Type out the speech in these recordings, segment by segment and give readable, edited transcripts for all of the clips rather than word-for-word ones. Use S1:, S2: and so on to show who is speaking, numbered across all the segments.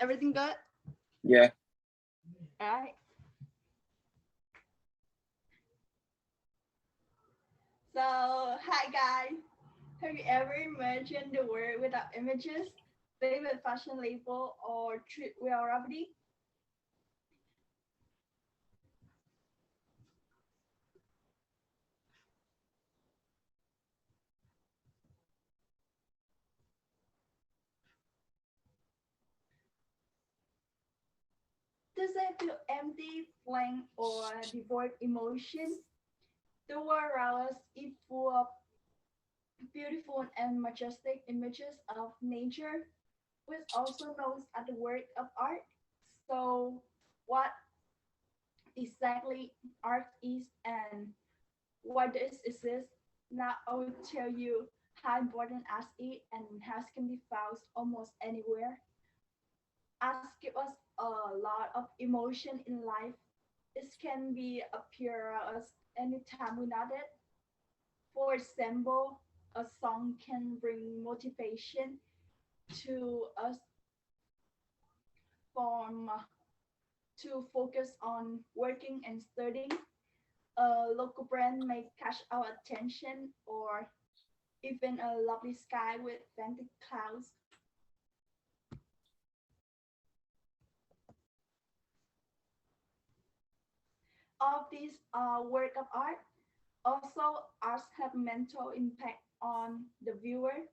S1: Everything good?
S2: Yeah.
S1: All right. So, hi guys. Have you ever imagined the world without images, favorite fashion label, or streetwear rapidity? Does it feel empty, blank, or devoid emotion? The world around us is full of beautiful and majestic images of nature, which also known as the work of art. So, what exactly art is and why does it exist? Now I will tell you how important art is and art can be found almost anywhere. Art gives us a lot of emotion in life. It can be appear us anytime we need it. For example, a song can bring motivation to us from to focus on working and studying. A local brand may catch our attention, or even a lovely sky with vented clouds. All of these are work of art. Also, arts have mental impact on the viewer,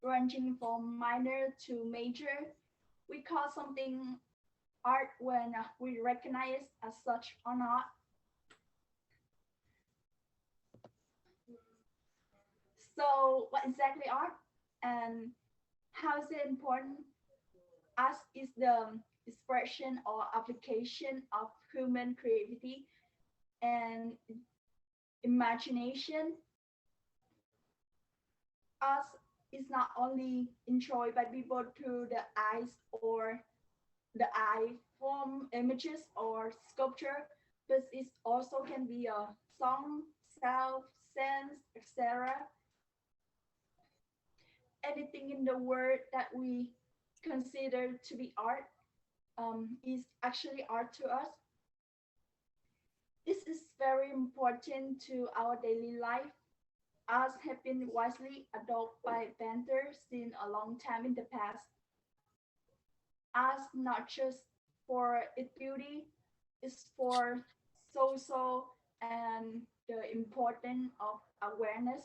S1: ranging from minor to major. We call something art when we recognize as such or not. So, what exactly art and how is it important? Art is the expression or application of human creativity and imagination. Art is not only enjoyed by people through the eyes or the eye from images or sculpture, but it also can be a song, sound, sense, etc. Anything in the world that we consider to be art is actually art to us. This is very important to our daily life. Arts have been widely adopted by painters since a long time in the past. Arts not just for its beauty, it's for social and the importance of awareness.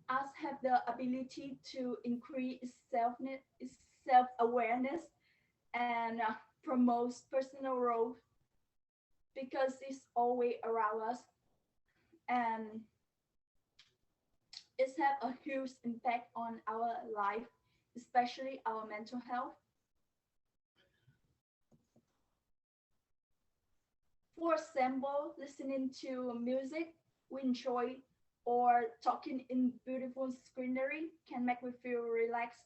S1: Arts have the ability to increase its self-awareness and promotes personal growth because it's always around us, and it has a huge impact on our life, especially our mental health. For example, listening to music we enjoy or talking in beautiful scenery can make me feel relaxed.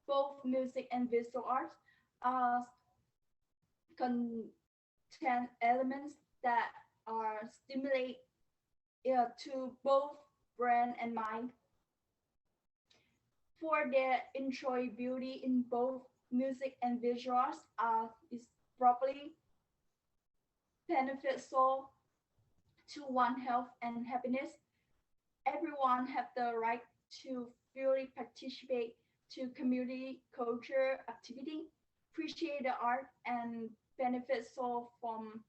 S1: Both music and visual art are contain elements that are stimulate to both brain and mind. For their enjoy beauty in both music and visuals is probably beneficial to one health and happiness. Everyone have the right to fully participate to community culture activity, appreciate the art and benefit so from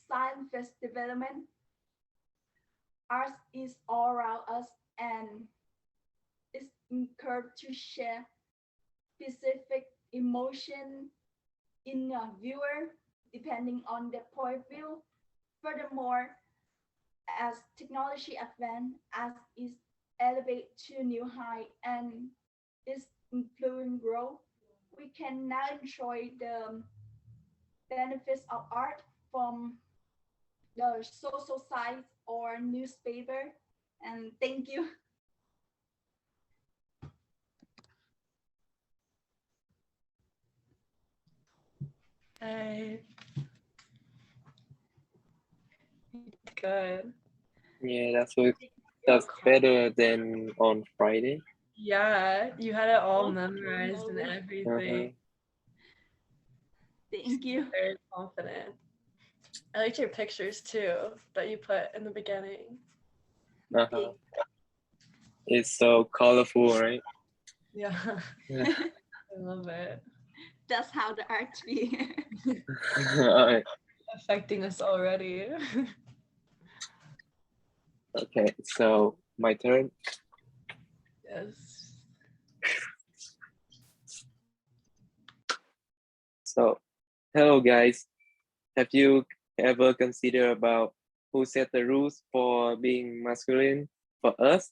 S1: science development. Art is all around us and is encouraged to share specific emotion in a viewer depending on their point of view. Furthermore, as technology advances, as is elevate to new height and is influence growth, we can now enjoy the benefits of art from the social site or newspaper. And thank you.
S3: Good.
S2: Yeah, that's what That's better than on Friday.
S3: Yeah, you had it all
S1: Oh,
S3: memorized and
S1: really?
S3: everything.
S1: Thank you.
S3: Very confident. I liked your pictures too that you put in the beginning.
S2: Uh-huh. It's so colorful, right?
S3: Yeah,
S2: Yeah.
S3: I love it.
S1: That's how the arts be.
S2: Alright,
S3: Affecting us already.
S2: okay, so my turn.
S3: Yes.
S2: So, hello guys. Have you ever considered about who set the rules for being masculine for us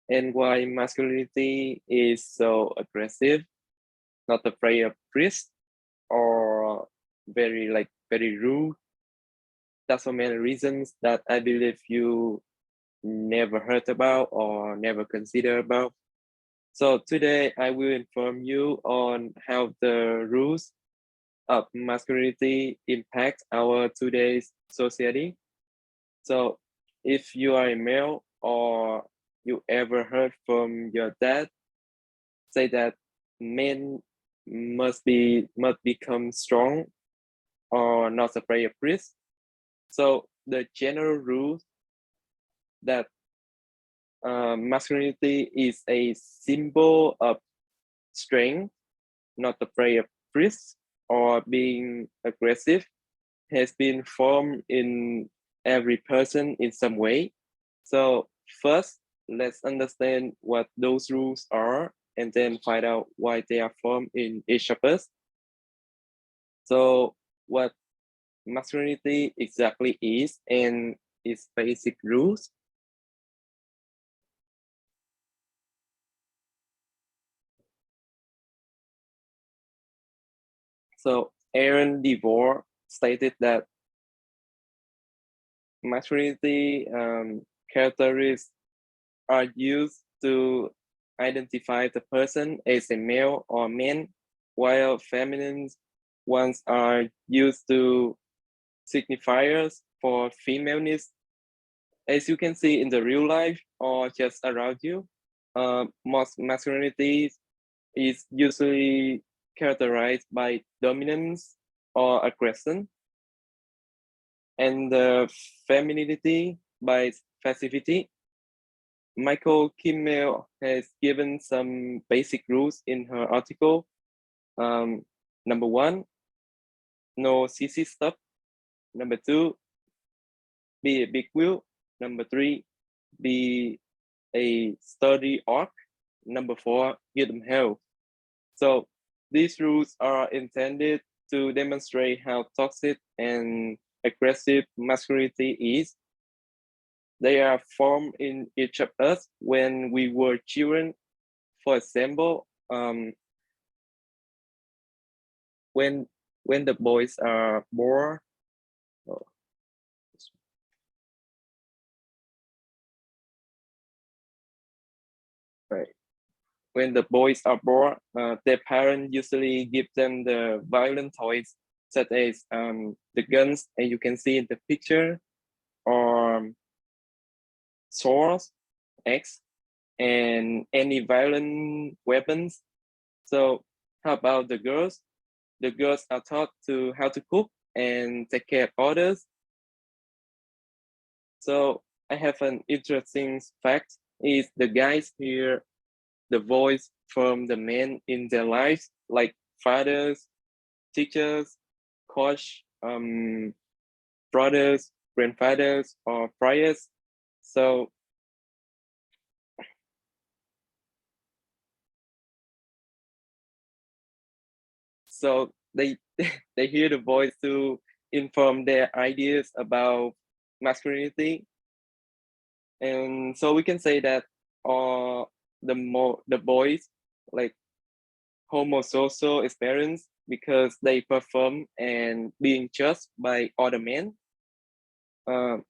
S2: and why masculinity is so aggressive, not afraid of risk, or very rude? That's so many reasons that I believe you never heard about or never considered about. So today I will inform you on how the rules of masculinity impact our today's society. So if you are a male or you ever heard from your dad say that men must become strong or not afraid of risk. So the general rule that masculinity is a symbol of strength, not afraid of risk or being aggressive, has been formed in every person in some way. So first, let's understand what those rules are and then find out why they are formed in each of us. So what masculinity exactly is and its basic rules. So Aaron DeVore stated that masculinity characteristics are used to identify the person as a male or man, while feminine ones are used to signifiers for femaleness. As you can see in the real life or just around you, most masculinity is usually characterized by dominance or aggression, and the femininity by passivity. Michael Kimmel has given some basic rules in her article. Number one, no CC stuff. Number two, be a big wheel. Number three, be a sturdy arc. Number four, give them hell. So these rules are intended to demonstrate how toxic and aggressive masculinity is. They are formed in each of us when we were children. For example, when the boys are born, oh, right, when the boys are born, their parents usually give them the violent toys such as the guns, and you can see in the picture, or swords, X, and any violent weapons. So how about the girls? The girls are taught to how to cook and take care of others. So I have an interesting fact is the guys hear the voice from the men in their lives, like fathers, teachers, coach, brothers, grandfathers, or priors. So they they hear the voice to inform their ideas about masculinity, and so we can say that the boys like homosocial experience because they perform and being judged by other men. Um,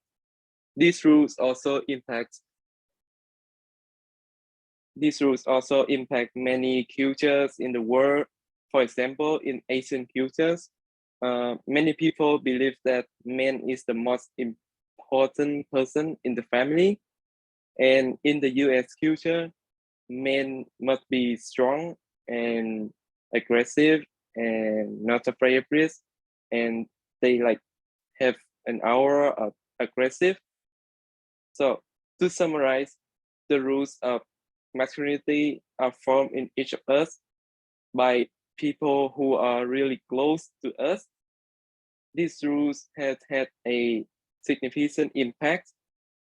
S2: these rules also impact many cultures in the world. For example, in Asian cultures, many people believe that man is the most important person in the family, And in the US culture, men must be strong and aggressive and not afraid of risk. And they like have an aura of aggressive. So to summarize, the rules of masculinity are formed in each of us by people who are really close to us. These rules have had a significant impact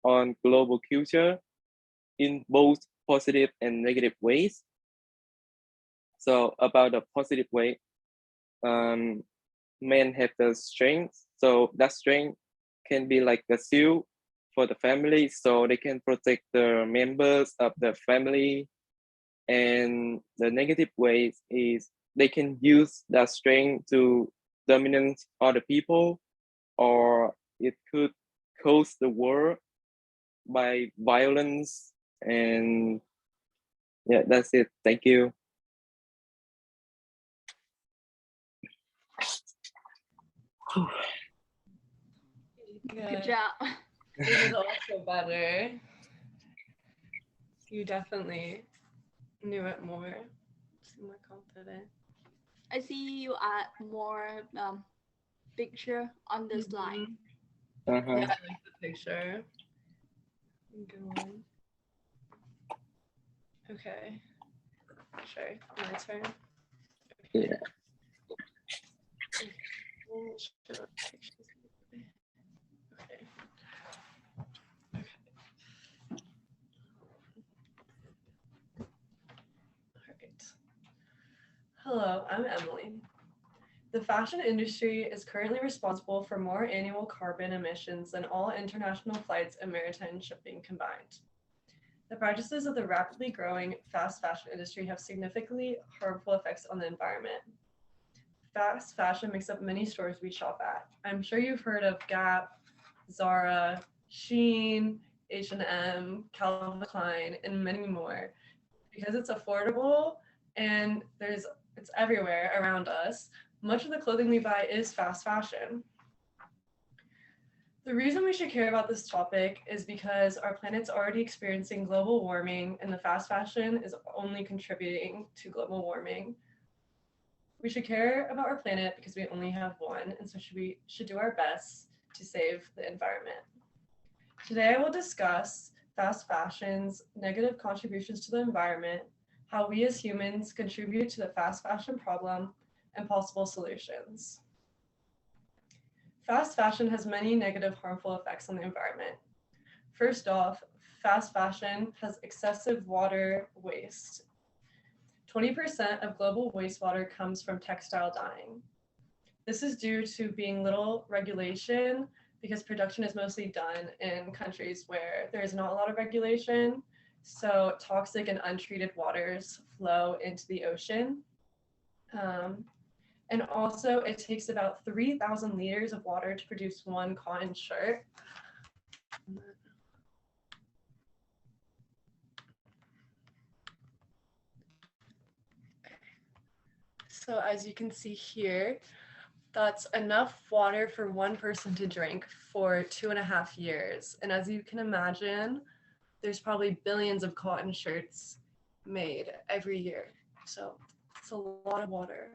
S2: on global culture in both positive and negative ways. So about the positive way, men have the strength. So that strength can be like a shield for the family, so they can protect the members of the family. And the negative ways is they can use that strength to dominate other people, or it could cause the war by violence. And yeah, that's it. Thank you.
S1: Good
S3: Good.
S1: job.
S3: It was also better. You definitely knew it more. Seem more confident.
S1: I see you add more picture on the slide.
S2: Uh-huh.
S3: Yeah, I like the picture. Good one. Okay. Sure. My turn.
S2: Yeah.
S3: Okay. Show pictures. Okay. Alright. Hello, I'm Emilie. The fashion industry is currently responsible for more annual carbon emissions than all international flights and maritime shipping combined. The practices of the rapidly growing fast fashion industry have significantly harmful effects on the environment. Fast fashion makes up many stores we shop at. I'm sure you've heard of Gap, Zara, Shein, H&M, Calvin Klein, and many more. Because it's affordable and it's everywhere around us, much of the clothing we buy is fast fashion. The reason we should care about this topic is because our planet's already experiencing global warming, and the fast fashion is only contributing to global warming. We should care about our planet because we only have one, and so we should do our best to save the environment. Today I will discuss fast fashion's negative contributions to the environment, how we as humans contribute to the fast fashion problem, and possible solutions. Fast fashion has many negative, harmful effects on the environment. First off, fast fashion has excessive water waste. 20% of global wastewater comes from textile dyeing. This is due to being little regulation because production is mostly done in countries where there is not a lot of regulation. So toxic and untreated waters flow into the ocean. And also it takes about 3,000 liters of water to produce one cotton shirt. So as you can see here, that's enough water for one person to drink for 2.5 years. And as you can imagine, there's probably billions of cotton shirts made every year. So it's a lot of water.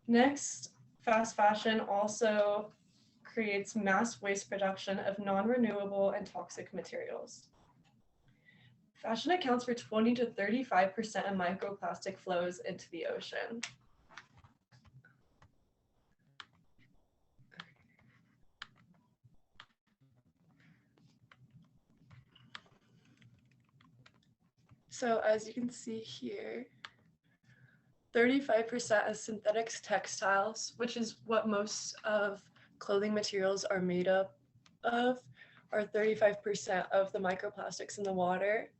S3: Next, fast fashion also creates mass waste production of non-renewable and toxic materials. Fashion accounts for 20 to 35% of microplastic flows into the ocean. So as you can see here, 35% of synthetic textiles, which is what most of clothing materials are made up of, are 35% of the microplastics in the water.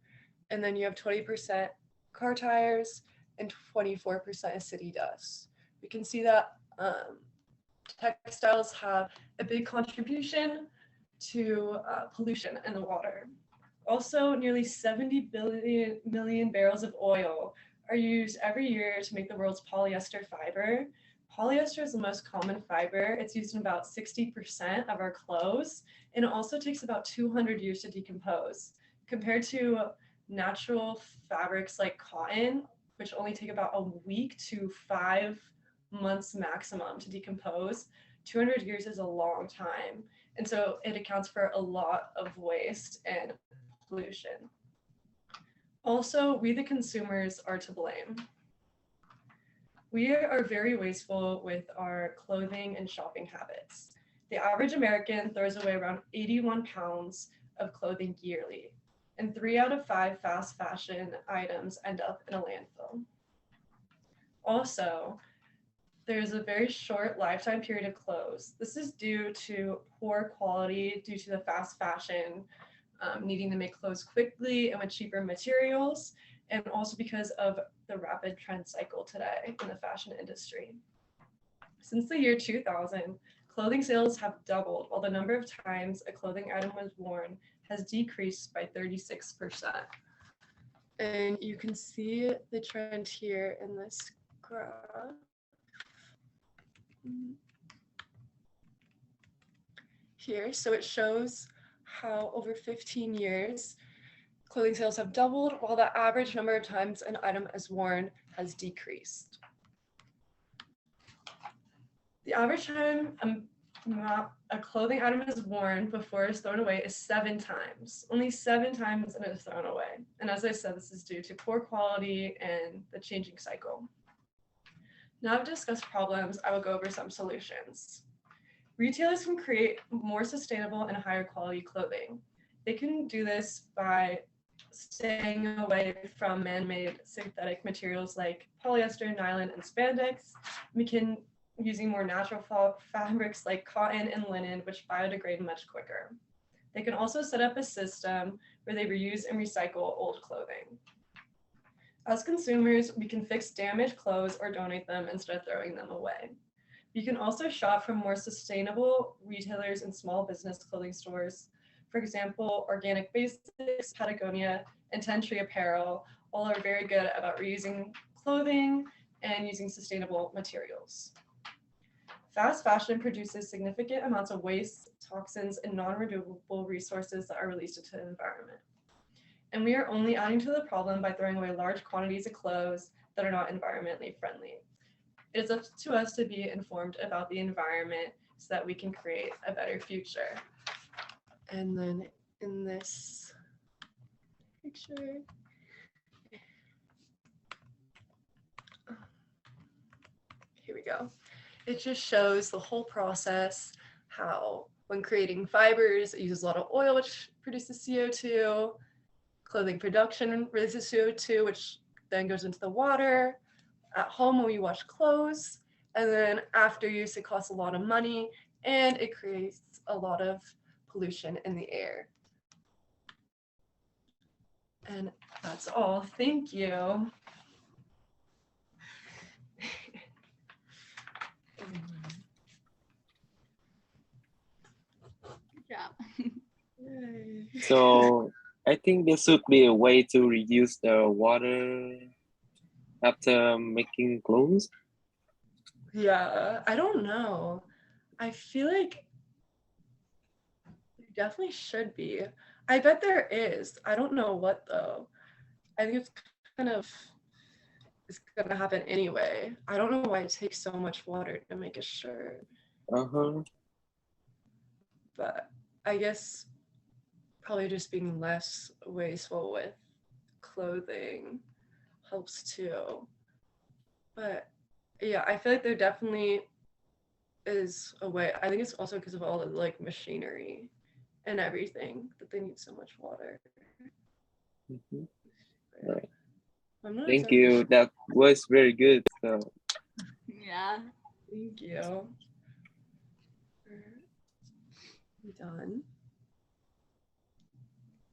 S3: And then you have 20% car tires and 24% is city dust. We can see that textiles have a big contribution to pollution in the water. Also, nearly 70 million barrels of oil are used every year to make the world's polyester fiber. Polyester is the most common fiber. It's used in about 60% of our clothes, and it also takes about 200 years to decompose, compared to natural fabrics like cotton, which only take about a week to 5 months maximum to decompose. 200 years is a long time, and so it accounts for a lot of waste and pollution. Also, we the consumers are to blame. We are very wasteful with our clothing and shopping habits. The average American throws away around 81 pounds of clothing yearly, and 3 out of 5 fast fashion items end up in a landfill. Also, there's a very short lifetime period of clothes. This is due to poor quality due to the fast fashion needing to make clothes quickly and with cheaper materials, and also because of the rapid trend cycle today in the fashion industry. Since the year 2000, clothing sales have doubled, while the number of times a clothing item was worn has decreased by 36%. And you can see the trend here in this graph. Here, so it shows how over 15 years, clothing sales have doubled while the average number of times an item is worn has decreased. The average time a clothing item is worn before it's thrown away is 7 times. Only 7 times and it is thrown away. And as I said, this is due to poor quality and the changing cycle. Now I've discussed problems, I will go over some solutions. Retailers can create more sustainable and higher quality clothing. They can do this by staying away from man-made synthetic materials like polyester, nylon, and spandex. We can using more natural fabrics like cotton and linen, which biodegrade much quicker. They can also set up a system where they reuse and recycle old clothing. As consumers, we can fix damaged clothes or donate them instead of throwing them away. You can also shop from more sustainable retailers and small business clothing stores. For example, Organic Basics, Patagonia, and 10 Tree Apparel all are very good about reusing clothing and using sustainable materials. Fast fashion produces significant amounts of waste, toxins, and non-renewable resources that are released into the environment. And we are only adding to the problem by throwing away large quantities of clothes that are not environmentally friendly. It is up to us to be informed about the environment so that we can create a better future. And then in this picture, here we go. It just shows the whole process, how when creating fibers, it uses a lot of oil, which produces CO2. Clothing production releases CO2, which then goes into the water. At home, when we wash clothes, and then after use, it costs a lot of money, and it creates a lot of pollution in the air. And that's all. Thank you.
S1: Good job.
S2: So I think there should be a way to reduce the water after making clothes.
S3: Yeah, I don't know. I feel like there definitely should be. I bet there is. I don't know what though. I think it's gonna happen anyway. I don't know why it takes so much water to make a shirt. But I guess probably just being less wasteful with clothing helps too. But yeah, I feel like there definitely is a way. I think it's also because of all the like machinery and everything that they need so much water.
S2: Right.
S3: I'm not
S2: Thank
S3: exactly
S2: you.
S3: sure.
S2: That was very good. So
S1: Yeah.
S3: Thank you. We done.